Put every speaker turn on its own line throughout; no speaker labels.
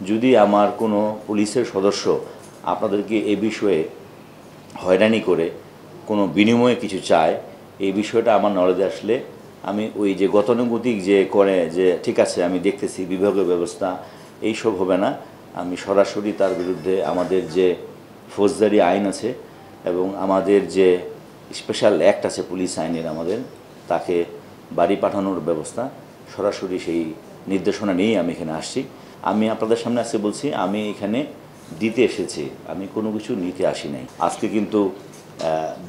যদি আমার কোনো পুলিশের সদস্য আপনাদেরকে এ বিষয়ে হয়রানি করে কোনো বিনিময়ে কিছু চায়, এই বিষয়টা আমার নলেজে আসলে আমি ওই যে গতানুগতিক যে করে যে ঠিক আছে আমি দেখতেছি বিভাগীয় ব্যবস্থা এইসব হবে না, আমি সরাসরি তার বিরুদ্ধে আমাদের যে ফৌজদারি আইন আছে এবং আমাদের যে স্পেশাল অ্যাক্ট আছে পুলিশ আইনের আমাদের, তাকে বাড়ি পাঠানোর ব্যবস্থা সরাসরি সেই নির্দেশনা নিয়েই আমি এখানে আসছি। আমি আপনাদের সামনে আজকে বলছি আমি এখানে দিতে এসেছি, আমি কোনো কিছু নিতে আসি নাই। আজকে কিন্তু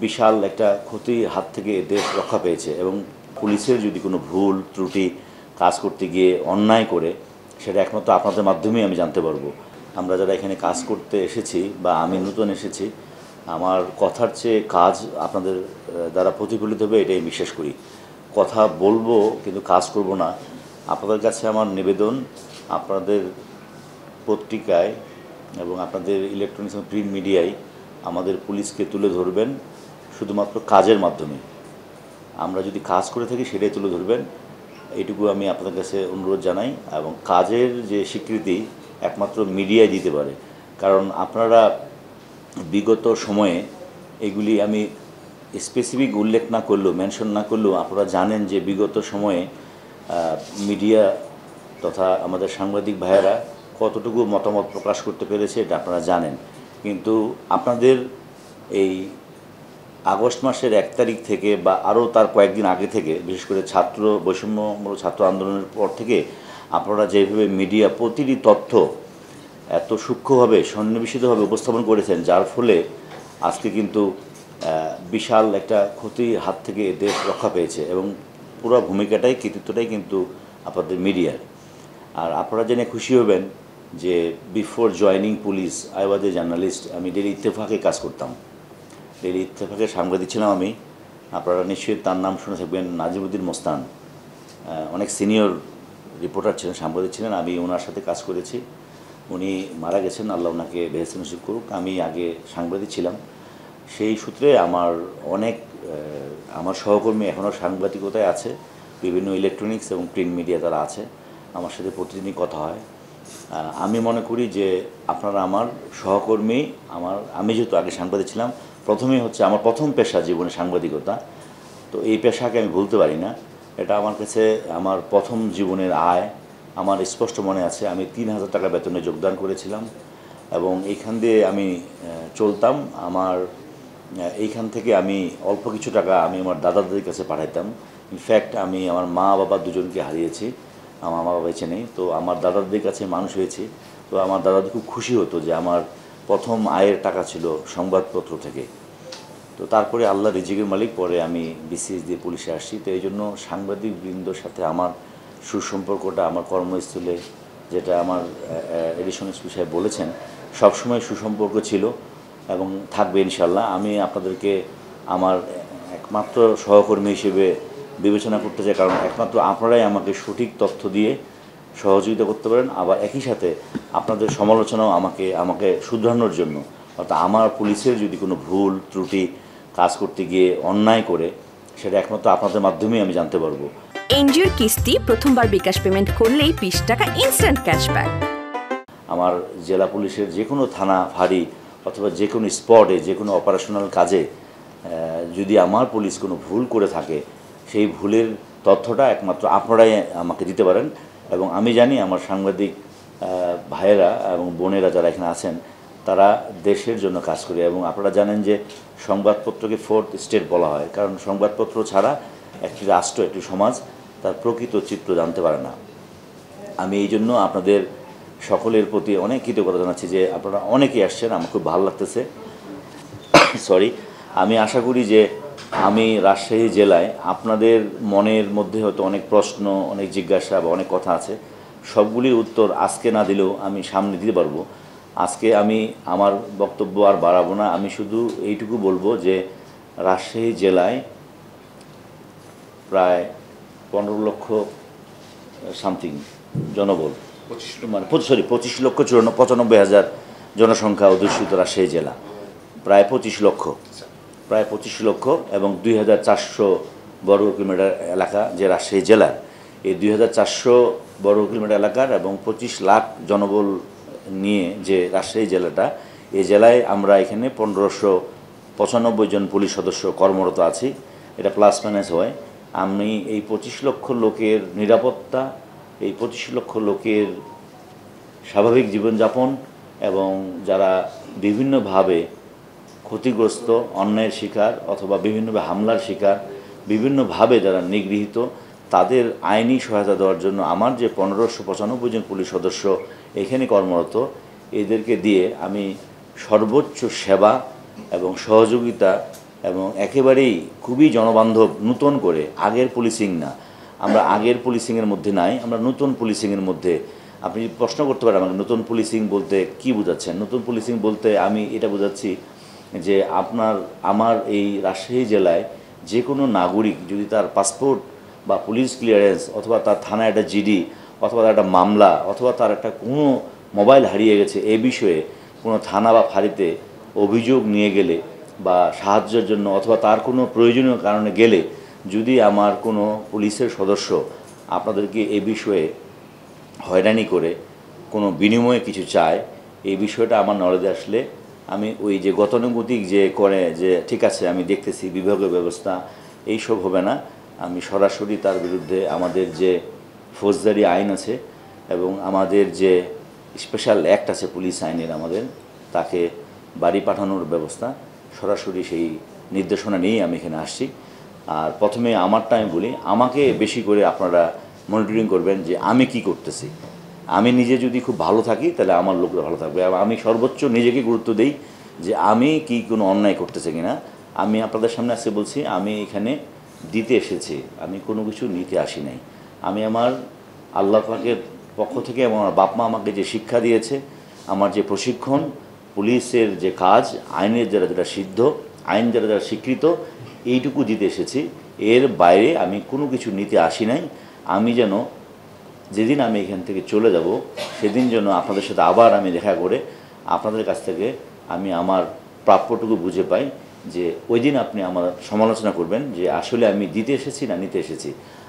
বিশাল একটা ক্ষতির হাত থেকে দেশ রক্ষা পেয়েছে এবং পুলিশের যদি কোনো ভুল ত্রুটি কাজ করতে গিয়ে অন্যায় করে, সেটা একমাত্র আপনাদের মাধ্যমেই আমি জানতে পারবো। আমরা যারা এখানে কাজ করতে এসেছি বা আমি নতুন এসেছি, আমার কথার চেয়ে কাজ আপনাদের দ্বারা প্রতিফলিত হবে এটাই বিশ্বাস করি। কথা বলবো কিন্তু কাজ করব না। আপনাদের কাছে আমার নিবেদন, আপনাদের পত্রিকায় এবং আপনাদের ইলেকট্রনিক্স এবং প্রিন্ট মিডিয়ায় আমাদের পুলিশকে তুলে ধরবেন শুধুমাত্র কাজের মাধ্যমে। আমরা যদি কাজ করে থাকি সেটাই তুলে ধরবেন, এইটুকু আমি আপনাদের কাছে অনুরোধ জানাই। এবং কাজের যে স্বীকৃতি একমাত্র মিডিয়ায় দিতে পারে, কারণ আপনারা বিগত সময়ে এগুলি আমি স্পেসিফিক উল্লেখ না করলেও, মেনশন না করলেও আপনারা জানেন যে বিগত সময়ে মিডিয়া তথা আমাদের সাংবাদিক ভাইয়েরা কতটুকু মতামত প্রকাশ করতে পেরেছে এটা আপনারা জানেন। কিন্তু আপনাদের এই আগস্ট মাসের 1 তারিখ থেকে বা আরও তার কয়েকদিন আগে থেকে, বিশেষ করে ছাত্র বৈষম্যমূলক ছাত্র আন্দোলনের পর থেকে আপনারা যেভাবে মিডিয়া প্রতিটি তথ্য এত সূক্ষ্মভাবে সন্নিবেশিতভাবে উপস্থাপন করেছেন, যার ফলে আজকে কিন্তু বিশাল একটা ক্ষতির হাত থেকে দেশ রক্ষা পেয়েছে এবং পুরো ভূমিকাটাই কৃতিত্বটাই কিন্তু আপনাদের মিডিয়ার। আর আপনারা জেনে খুশি হবেন যে before joining police I was A journalist. আমি ডেলি ইত্তেফাকে কাজ করতাম, ডেলি ইত্তেফাকে সাংবাদিক ছিলাম আমি। আপনারা নিশ্চয়ই তার নাম শুনে থাকবেন, নাজিমুদ্দিন মোস্তান, অনেক সিনিয়র রিপোর্টার ছিলেন, সাংবাদিক ছিলেন। আমি ওনার সাথে কাজ করেছি, উনি মারা গেছেন, আল্লাহ ওনাকে বেহেশত নসিব করুক। আমি আগে সাংবাদিক ছিলাম, সেই সূত্রে আমার অনেক আমার সহকর্মী এখনও সাংবাদিকতায় আছে, বিভিন্ন ইলেকট্রনিক্স এবং প্রিন্ট মিডিয়া তারা আছে, আমার সাথে প্রতিদিনই কথা হয়। আমি মনে করি যে আপনারা আমার সহকর্মী। আমি যেহেতু আগে সাংবাদিক ছিলাম, প্রথমেই হচ্ছে আমার প্রথম পেশা জীবনে সাংবাদিকতা, তো এই পেশাকে আমি ভুলতে পারি না। এটা আমার কাছে আমার প্রথম জীবনের আয়। আমার স্পষ্ট মনে আছে আমি 3,000 টাকা বেতনে যোগদান করেছিলাম এবং এইখান দিয়ে আমি চলতাম। আমার এইখান থেকে আমি অল্প কিছু টাকা আমি আমার দাদা দাদির কাছে পাঠাইতাম। ইনফ্যাক্ট আমি আমার মা বাবা দুজনকে হারিয়েছি, আমার মা বাবা বেঁচে নেই, তো আমার দাদা দাদির কাছে মানুষ হয়েছি। তো আমার দাদা দাদি খুব খুশি হতো যে আমার প্রথম আয়ের টাকা ছিল সংবাদপত্র থেকে। তো তারপরে আল্লাহ রিজিকের মালিক, পরে আমি বিসিএস দিয়ে পুলিশে আসছি। তো এই জন্য সাংবাদিক বৃন্দর সাথে আমার সুসম্পর্কটা আমার কর্মস্থলে, যেটা আমার এডিশন এসপি সাহেব বলেছেন, সবসময় সুসম্পর্ক ছিল এবং থাকবে ইনশাল্লাহ। আমি আপনাদেরকে আমার একমাত্র সহকর্মী হিসেবে বিবেচনা করতে চাই, কারণ একমাত্র আপনারাই আমাকে সঠিক তথ্য দিয়ে সহযোগিতা করতে পারেন। আবার একই সাথে আপনাদের সমালোচনাও আমাকে শুধরানোর জন্য, অর্থাৎ আমার পুলিশের যদি কোনো ভুল ত্রুটি কাজ করতে গিয়ে অন্যায় করে, সেটা একমাত্র আপনাদের মাধ্যমেই আমি জানতে পারবো।
এনজিওর কিস্তি প্রথমবার বিকাশ পেমেন্ট করলেই 20 টাকা ইনস্ট্যান্ট ক্যাশব্যাক।
আমার জেলা পুলিশের যে কোনো থানা ফাঁড়ি অথবা যে কোনো স্পটে, যে কোনো অপারেশনাল কাজে যদি আমার পুলিশ কোনো ভুল করে থাকে, সেই ভুলের তথ্যটা একমাত্র আপনারাই আমাকে দিতে পারেন। এবং আমি জানি আমার সাংবাদিক ভাইয়েরা এবং বোনেরা যারা এখানে আছেন, তারা দেশের জন্য কাজ করে। এবং আপনারা জানেন যে সংবাদপত্রকে 4th স্টেট বলা হয়, কারণ সংবাদপত্র ছাড়া একটি রাষ্ট্র, একটি সমাজ তার প্রকৃত চিত্র জানতে পারে না। আমি এই জন্য আপনাদের সকলের প্রতি অনেক কৃতজ্ঞতা জানাচ্ছি যে আপনারা অনেকেই আসছেন, আমার খুব ভালো লাগতেছে। আমি আশা করি যে আমি রাজশাহী জেলায় আপনাদের মনের মধ্যে হয়তো অনেক প্রশ্ন, অনেক জিজ্ঞাসা বা অনেক কথা আছে, সবগুলির উত্তর আজকে না দিলেও আমি সামনে দিতে পারবো। আজকে আমি আমার বক্তব্য আর বাড়াবো না, আমি শুধু এইটুকু বলবো যে রাজশাহী জেলায় প্রায় 15 লক্ষ সামথিং জনবল, মানে 25,95,000 জনসংখ্যা অধ্যুষিত রাজশাহী জেলা, প্রায় 25 লক্ষ এবং 2,400 বর্গ কিলোমিটার এলাকা যে রাজশাহী জেলার। এই 2,400 বর্গ কিলোমিটার এলাকার এবং 25 লাখ জনবল নিয়ে যে রাজশাহী জেলাটা, এই জেলায় আমরা এখানে 1595 জন পুলিশ সদস্য কর্মরত আছি। এটা প্লাস মাইনাস হয়। আমি এই 25 লক্ষ লোকের নিরাপত্তা, এই 25 লক্ষ লোকের স্বাভাবিক জীবনযাপন এবং যারা বিভিন্নভাবে ক্ষতিগ্রস্ত, অন্যায়ের শিকার অথবা বিভিন্নভাবে হামলার শিকার, বিভিন্নভাবে যারা নিগৃহীত, তাদের আইনি সহায়তা দেওয়ার জন্য আমার যে 1595 জন পুলিশ সদস্য এখানে কর্মরত, এদেরকে দিয়ে আমি সর্বোচ্চ সেবা এবং সহযোগিতা এবং একেবারেই খুবই জনবান্ধব নতুন করে, আগের পুলিশিং না, আমরা আগের পুলিশিংয়ের মধ্যে নাই, আমরা নতুন পুলিশিংয়ের মধ্যে। আপনি প্রশ্ন করতে পারেন আমাকে নতুন পুলিশিং বলতে কি বোঝাচ্ছেন? নতুন পুলিশিং বলতে আমি এটা বোঝাচ্ছি যে আমার এই রাজশাহী জেলায় যে কোনো নাগরিক যদি তার পাসপোর্ট বা পুলিশ ক্লিয়ারেন্স অথবা তার থানায় একটা জিডি অথবা তার একটা মামলা অথবা তার একটা কোনো মোবাইল হারিয়ে গেছে, এ বিষয়ে কোনো থানা বা ফাঁড়িতে অভিযোগ নিয়ে গেলে বা সাহায্যের জন্য অথবা তার কোনো প্রয়োজনীয় কারণে গেলে যদি আমার কোনো পুলিশের সদস্য আপনাদেরকে এ বিষয়ে হয়রানি করে কোনো বিনিময়ে কিছু চায়, এই বিষয়টা আমার নলেজে আসলে আমি ওই যে গতানুগতিক যে করে যে ঠিক আছে আমি দেখতেছি বিভাগীয় ব্যবস্থা, এইসব হবে না। আমি সরাসরি তার বিরুদ্ধে আমাদের যে ফৌজদারি আইন আছে এবং আমাদের যে স্পেশাল অ্যাক্ট আছে পুলিশ আইনের, আমাদের তাকে বাড়ি পাঠানোর ব্যবস্থা, সরাসরি সেই নির্দেশনা নিয়েই আমি এখানে আসছি। আর প্রথমে আমারটা আমি বলি, আমাকে বেশি করে আপনারা মনিটরিং করবেন যে আমি কি করতেছি। আমি নিজে যদি খুব ভালো থাকি তাহলে আমার লোকরা ভালো থাকবে। আমি সর্বোচ্চ নিজেকে গুরুত্ব দিই যে আমি কি কোনো অন্যায় করতেছি কিনা। আমি আপনাদের সামনে আজকে বলছি আমি এখানে দিতে এসেছি, আমি কোনো কিছু নিতে আসি নাই। আমি আমার আল্লাহ পাকের পক্ষ থেকে এবং আমার বাপ মা আমাকে যে শিক্ষা দিয়েছে, আমার যে প্রশিক্ষণ, পুলিশের যে কাজ, আইনের যারা সিদ্ধ, আইন যারা স্বীকৃত, এইটুকু দিতে এসেছি। এর বাইরে আমি কোনো কিছু নিতে আসি নাই। আমি যেন যেদিন আমি এখান থেকে চলে যাব সেদিন যেন আপনাদের সাথে আবার আমি দেখা করে আপনাদের কাছ থেকে আমি আমার প্রাপ্যটুকু বুঝে পাই, যে ওই দিন আপনি আমার সমালোচনা করবেন যে আসলে আমি দিতে এসেছি না নিতে এসেছি।